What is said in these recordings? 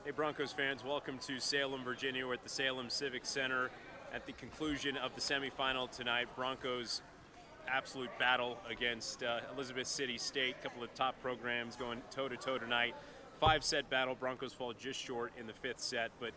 Hey Broncos fans, welcome to Salem, Virginia. We're at the Salem Civic Center at the conclusion of the semifinal tonight. Broncos absolute battle against Elizabeth City State. A couple of top programs going toe-to-toe tonight. 5-set battle. Broncos fall just short in the 5th set, but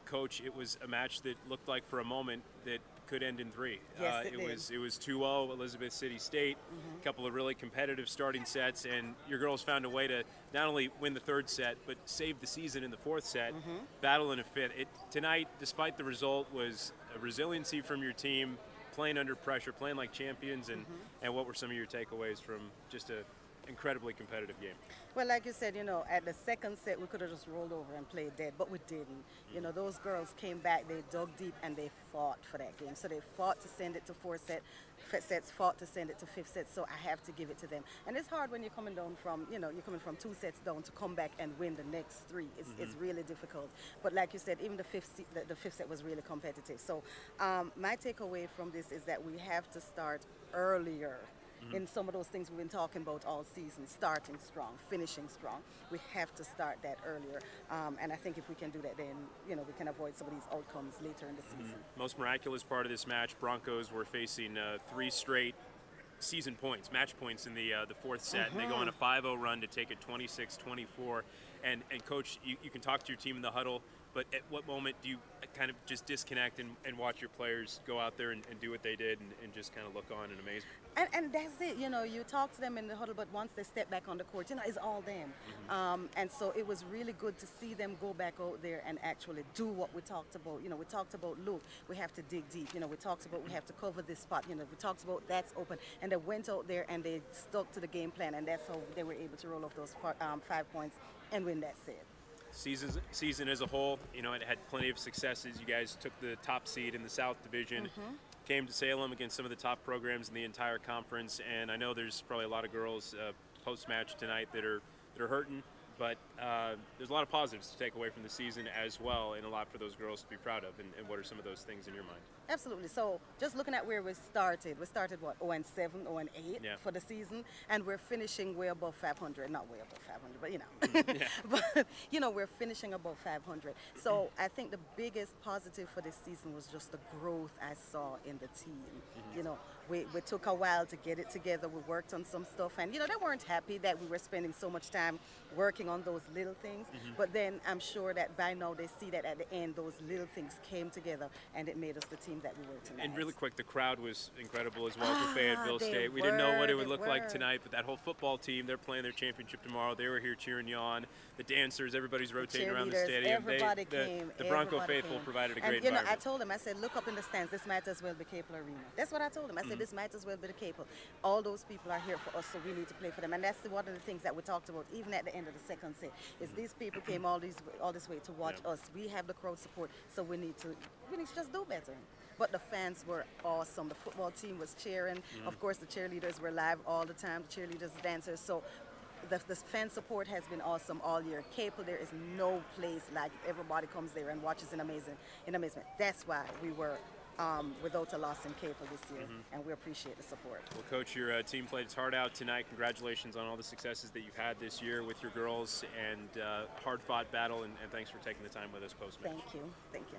Coach, it was a match that looked like for a moment that could end in 3. Yes, it was 2-0 Elizabeth City State. A couple of really competitive starting sets, and your girls found a way to not only win the 3rd set but save the season in the 4th set. Battle in a 5th. Tonight, despite the result, was a resiliency from your team, playing under pressure, playing like champions, and what were some of your takeaways from just a incredibly competitive game? Well, like you said, at the 2nd set, we could have just rolled over and played dead, but we didn't. Those girls came back, they dug deep, and they fought for that game. So they fought to send it to 4 sets, fought to send it to 5th sets, so I have to give it to them. And it's hard when you're coming down from, you're coming from 2 sets down to come back and win the next 3. It's really difficult. But like you said, even the 5th set was really competitive. So my takeaway from this is that we have to start earlier. In some of those things we've been talking about all season, starting strong, finishing strong. We have to start that earlier. And I think if we can do that, then we can avoid some of these outcomes later in the season. Most miraculous part of this match, Broncos were facing 3 straight season points, match points in the 4th set. And they go on a 5-0 run to take it 26-24. And Coach, you can talk to your team in the huddle, but at what moment do you kind of just disconnect and watch your players go out there and do what they did and just kind of look on in amazement? And that's it. You talk to them in the huddle, but once they step back on the court, it's all them. And so it was really good to see them go back out there and actually do what we talked about. We talked about, look, we have to dig deep. We talked about we have to cover this spot. We talked about that's open. And they went out there and they stuck to the game plan, and that's how they were able to roll off those 5 points and win that set. Season as a whole, it had plenty of successes. You guys took the top seed in the South Division, came to Salem against some of the top programs in the entire conference, and I know there's probably a lot of girls post-match tonight that are hurting, but there's a lot of positives to take away from the season as well, and a lot for those girls to be proud of. And what are some of those things in your mind? Absolutely. So just looking at where we started what, 0-7, 0-8 for the season, and we're finishing way above 500. Not way above 500, but but we're finishing above 500. So I think the biggest positive for this season was just the growth I saw in the team. We took a while to get it together. We worked on some stuff, and they weren't happy that we were spending so much time working on those little things. But then I'm sure that by now they see that at the end those little things came together, and it made us the team that we were tonight. And really quick, the crowd was incredible as well for Fayetteville State. We didn't know what it would look like tonight, but that whole football team, they're playing their championship tomorrow. They were here cheering you on. The dancers, everybody's rotating around the stadium. Everybody came. The Bronco faithful provided a great environment. I told them, I said, look up in the stands. This might as well be Capel Arena. That's what I told them. I said, this might as well be the Capel. All those people are here for us, so we need to play for them. And that's one of the things that we talked about, even at the end of the 2nd set, is these people came all this way to watch us. We have the crowd support, so we need to just do better. But the fans were awesome. The football team was cheering. Of course, the cheerleaders were live all the time. The cheerleaders, dancers. So the fan support has been awesome all year. Capel, there is no place like everybody comes there and watches in amazement. That's why we were without a loss in Capel this year, and we appreciate the support. Well, Coach, your team played its heart out tonight. Congratulations on all the successes that you've had this year with your girls, and hard-fought battle, and thanks for taking the time with us post-match. Thank you.